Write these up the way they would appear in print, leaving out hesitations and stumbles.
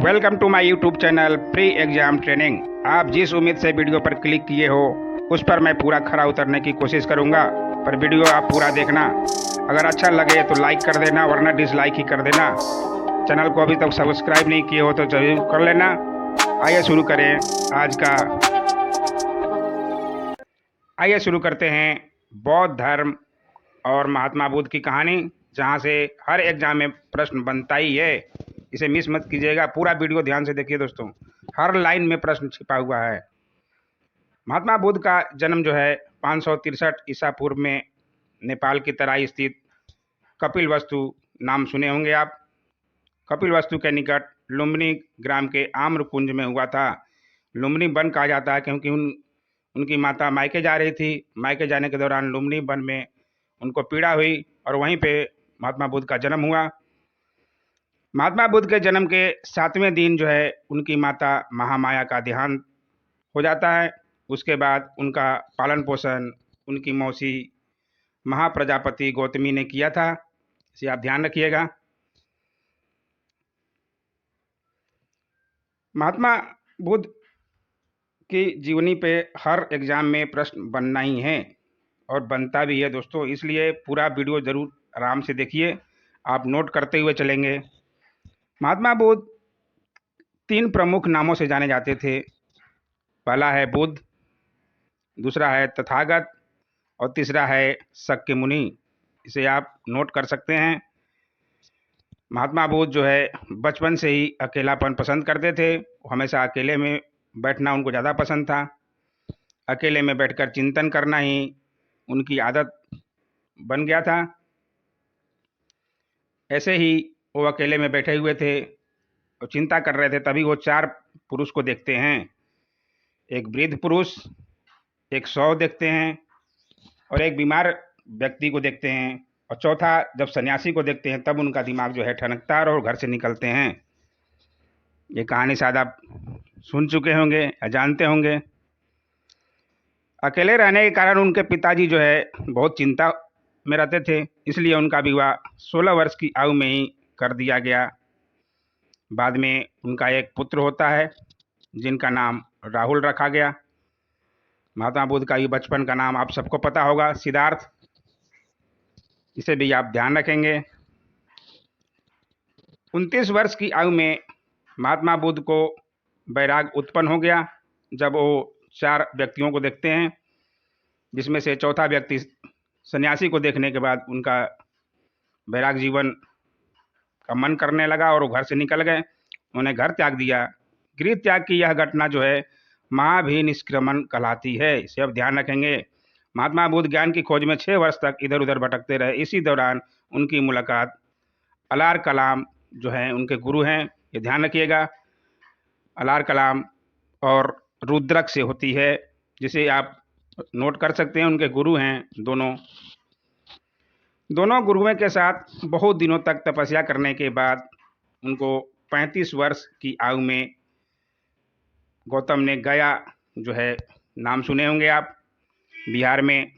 Welcome to my YouTube channel pre exam training. आप जिस उम्मीद से वीडियो पर क्लिक किए हो उस पर मैं पूरा खरा उतरने की कोशिश करूंगा, पर वीडियो आप पूरा देखना। अगर अच्छा लगे तो लाइक कर देना, वरना डिसलाइक ही कर देना। चैनल को अभी तक सब्सक्राइब नहीं किए हो तो जरूर कर लेना। आइए शुरू करते हैं बौद्ध धर्म और महात्मा बुद्ध की कहानी, जहाँ से हर एग्जाम में प्रश्न बनता ही है। इसे मिस मत कीजिएगा, पूरा वीडियो ध्यान से देखिए दोस्तों, हर लाइन में प्रश्न छिपा हुआ है। महात्मा बुद्ध का जन्म जो है 563 ईसा पूर्व में नेपाल की तराई स्थित कपिलवस्तु, नाम सुने होंगे आप, कपिलवस्तु के निकट लुम्बिनी ग्राम के आम्रकुंज में हुआ था। लुम्बिनी वन कहा जाता है क्योंकि उनकी माता मायके जा रही थी। मायके जाने के दौरान लुम्बिनी वन में उनको पीड़ा हुई और वहीं पे महात्मा बुद्ध का जन्म हुआ। महात्मा बुद्ध के जन्म के 7वें दिन जो है उनकी माता महामाया का देहांत हो जाता है। उसके बाद उनका पालन पोषण उनकी मौसी महाप्रजापति गौतमी ने किया था। इसे आप ध्यान रखिएगा। महात्मा बुद्ध की जीवनी पे हर एग्जाम में प्रश्न बनना ही है और बनता भी है दोस्तों, इसलिए पूरा वीडियो जरूर आराम से देखिए, आप नोट करते हुए चलेंगे। महात्मा बुद्ध 3 प्रमुख नामों से जाने जाते थे। पहला है बुद्ध, दूसरा है तथागत और तीसरा है शक्य मुनि। इसे आप नोट कर सकते हैं। महात्मा बुद्ध जो है बचपन से ही अकेलापन पसंद करते थे। हमेशा अकेले में बैठना उनको ज़्यादा पसंद था। अकेले में बैठकर चिंतन करना ही उनकी आदत बन गया था। ऐसे ही वो अकेले में बैठे हुए थे और चिंता कर रहे थे, तभी वो 4 पुरुष को देखते हैं। एक वृद्ध पुरुष, एक शव देखते हैं और एक बीमार व्यक्ति को देखते हैं, और चौथा जब सन्यासी को देखते हैं तब उनका दिमाग जो है ठनकता है और घर से निकलते हैं। ये कहानी शायद आप सुन चुके होंगे या जानते होंगे। अकेले रहने के कारण उनके पिताजी जो है बहुत चिंता में रहते थे, इसलिए उनका विवाह 16 वर्ष की आयु में ही कर दिया गया। बाद में उनका एक पुत्र होता है जिनका नाम राहुल रखा गया। महात्मा बुद्ध का ये बचपन का नाम आप सबको पता होगा, सिद्धार्थ। इसे भी आप ध्यान रखेंगे। 29 वर्ष की आयु में महात्मा बुद्ध को वैराग उत्पन्न हो गया जब वो 4 व्यक्तियों को देखते हैं, जिसमें से चौथा व्यक्ति सन्यासी को देखने के बाद उनका वैराग जीवन का मन करने लगा और वो घर से निकल गए। उन्होंने घर त्याग दिया। गृह त्याग की यह घटना जो है महाभिनिष्क्रमण कहलाती है। इसे अब ध्यान रखेंगे। महात्मा बुद्ध ज्ञान की खोज में 6 वर्ष तक इधर उधर भटकते रहे। इसी दौरान उनकी मुलाकात अलार कलाम जो हैं उनके गुरु हैं, ये ध्यान रखिएगा, अलार कलाम और रुद्रक से होती है, जिसे आप नोट कर सकते हैं। उनके गुरु हैं दोनों गुरुओं के साथ बहुत दिनों तक तपस्या करने के बाद उनको 35 वर्ष की आयु में गौतम ने गया जो है, नाम सुने होंगे आप, बिहार में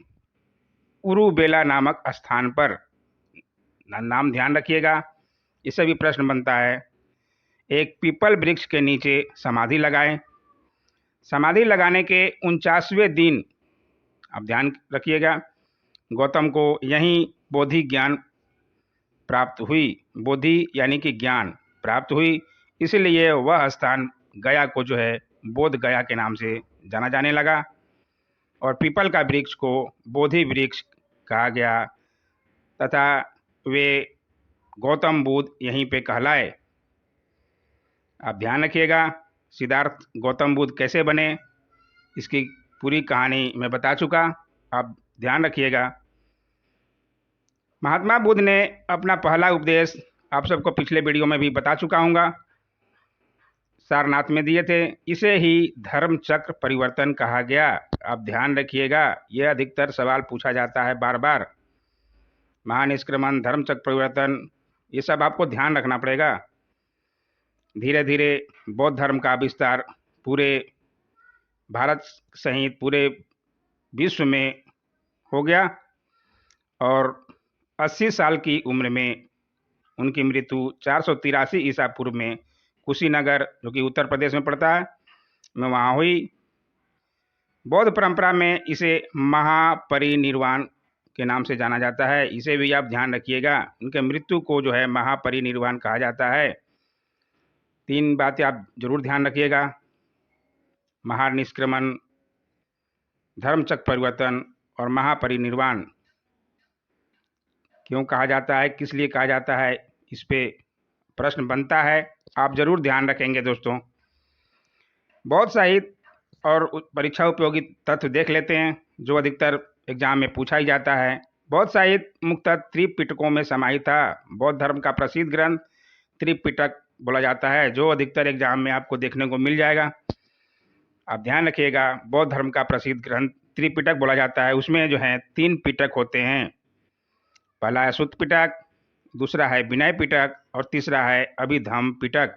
उरुबेला नामक स्थान पर, नाम ध्यान रखिएगा, इससे भी प्रश्न बनता है। एक पीपल वृक्ष के नीचे समाधि लगाएं। समाधि लगाने के 49वें दिन, आप ध्यान रखिएगा, गौतम को यहीं बोधि ज्ञान प्राप्त हुई। बोधि यानी कि ज्ञान प्राप्त हुई, इसलिए वह स्थान गया को जो है बोध गया के नाम से जाना जाने लगा और पीपल का वृक्ष को बोधि वृक्ष कहा गया तथा वे गौतम बुद्ध यहीं पे कहलाए। आप ध्यान रखिएगा, सिद्धार्थ गौतम बुद्ध कैसे बने इसकी पूरी कहानी मैं बता चुका, आप ध्यान रखिएगा। महात्मा बुद्ध ने अपना पहला उपदेश आप सबको पिछले वीडियो में भी बता चुका हूँगा, सारनाथ में दिए थे। इसे ही धर्म चक्र परिवर्तन कहा गया। आप ध्यान रखिएगा, यह अधिकतर सवाल पूछा जाता है बार बार। महानिष्क्रमण, धर्म चक्र परिवर्तन, ये सब आपको ध्यान रखना पड़ेगा। धीरे धीरे बौद्ध धर्म का विस्तार पूरे भारत सहित पूरे विश्व में हो गया और 80 साल की उम्र में उनकी मृत्यु 483 ईसा पूर्व में कुशीनगर, जो कि उत्तर प्रदेश में पड़ता है, में वहाँ हुई। बौद्ध परंपरा में इसे महापरिनिर्वाण के नाम से जाना जाता है। इसे भी आप ध्यान रखिएगा, उनके मृत्यु को जो है महापरिनिर्वाण कहा जाता है। 3 बातें आप जरूर ध्यान रखिएगा: महानिष्क्रमण, धर्मचक्र परिवर्तन और महापरिनिर्वाण। क्यों कहा जाता है, किस लिए कहा जाता है, इस पे प्रश्न बनता है, आप जरूर ध्यान रखेंगे दोस्तों। बौद्ध साहित्य और परीक्षा उपयोगी तथ्य देख लेते हैं, जो अधिकतर एग्जाम में पूछा ही जाता है। बौद्ध साहित्य मुख्यतः त्रिपिटकों में समाहित था। बौद्ध धर्म का प्रसिद्ध ग्रंथ त्रिपिटक बोला जाता है, जो अधिकतर एग्जाम में आपको देखने को मिल जाएगा। आप ध्यान रखिएगा, बौद्ध धर्म का प्रसिद्ध ग्रंथ त्रिपिटक बोला जाता है। उसमें जो है 3 पिटक होते हैं। पहला है सुत्त पिटक, दूसरा है विनय पिटक और तीसरा है अभिधम्म पिटक।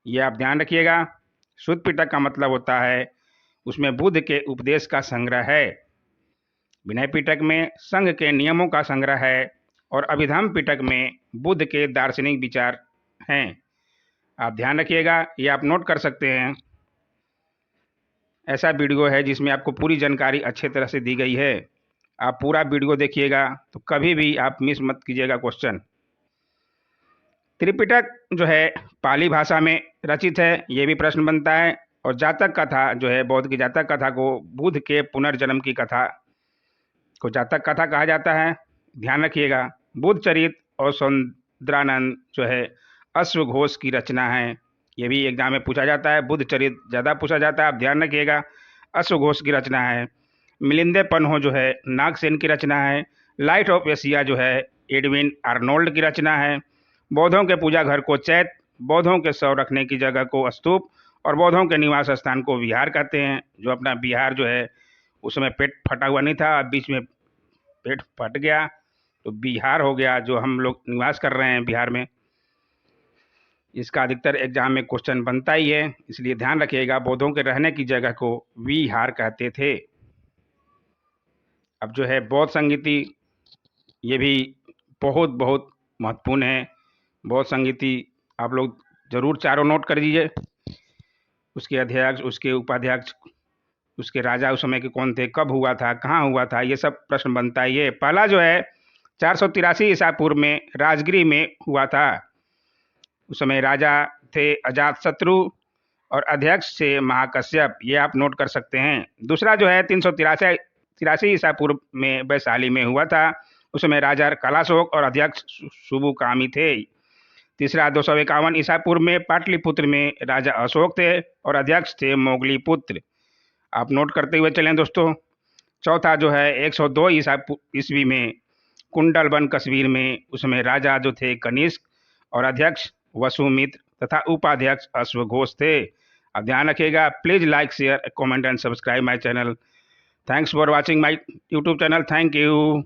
ये आप ध्यान रखिएगा। सुत्त पिटक का मतलब होता है उसमें बुद्ध के उपदेश का संग्रह है। विनय पिटक में संघ के नियमों का संग्रह है और अभिधम्म पिटक में बुद्ध के दार्शनिक विचार हैं। आप ध्यान रखिएगा, ये आप नोट कर सकते हैं। ऐसा वीडियो है जिसमें आपको पूरी जानकारी अच्छे तरह से दी गई है। आप पूरा वीडियो देखिएगा तो कभी भी आप मिस मत कीजिएगा क्वेश्चन। त्रिपिटक जो है पाली भाषा में रचित है, ये भी प्रश्न बनता है। और जातक कथा जो है, बौद्ध की जातक कथा को बुद्ध के पुनर्जन्म की कथा को जातक कथा कहा जाता है। ध्यान रखिएगा। बुद्ध चरित और सौंदरानंद जो है अश्वघोष की रचना है। ये भी एग्जाम में पूछा जाता है। बुद्ध चरित ज़्यादा पूछा जाता है, आप ध्यान रखिएगा। अश्वघोष की रचना है। मिलिंदे पन्हो जो है नागसेन की रचना है। लाइट ऑफ एशिया जो है एडविन आर्नोल्ड की रचना है। बौद्धों के पूजा घर को चैत, बौद्धों के शव रखने की जगह को स्तूप और बौद्धों के निवास स्थान को विहार कहते हैं। जो अपना बिहार जो है उस समय पेट फटा हुआ नहीं था, बीच में पेट फट गया तो बिहार हो गया, जो हम लोग निवास कर रहे हैं बिहार में। इसका अधिकतर एग्जाम में क्वेश्चन बनता ही है, इसलिए ध्यान रखिएगा। बौद्धों के रहने की जगह को विहार कहते थे। अब जो है बौद्ध संगीति, ये भी बहुत बहुत महत्वपूर्ण है। बौद्ध संगीति आप लोग जरूर चारों नोट कर दीजिए। उसके अध्यक्ष, उसके उपाध्यक्ष, उसके राजा उस समय के कौन थे, कब हुआ था, कहाँ हुआ था, ये सब प्रश्न बनता ही है। पहला जो है 483 ईसा पूर्व में राजगिरी में हुआ था। उस समय राजा थे अजातशत्रु और अध्यक्ष थे महाकश्यप, ये आप नोट कर सकते हैं। दूसरा जो है 383 ईसा पूर्व में वैशाली में हुआ था। उस समय राजा कलाशोक और अध्यक्ष सुबुकामी थे। तीसरा 251 ईसा पूर्व में पाटलिपुत्र में राजा अशोक थे और अध्यक्ष थे मोगलीपुत्र, आप नोट करते हुए चलें दोस्तों। चौथा जो है 102 ईस्वी में कुंडलबन कश्मीर में, उसमें राजा जो थे कनिष्क और अध्यक्ष वसुमित्र तथा उपाध्यक्ष अश्वघोष थे। अब ध्यान रखिएगा। Please like, share, comment and subscribe my channel. Thanks for watching my YouTube channel. Thank you.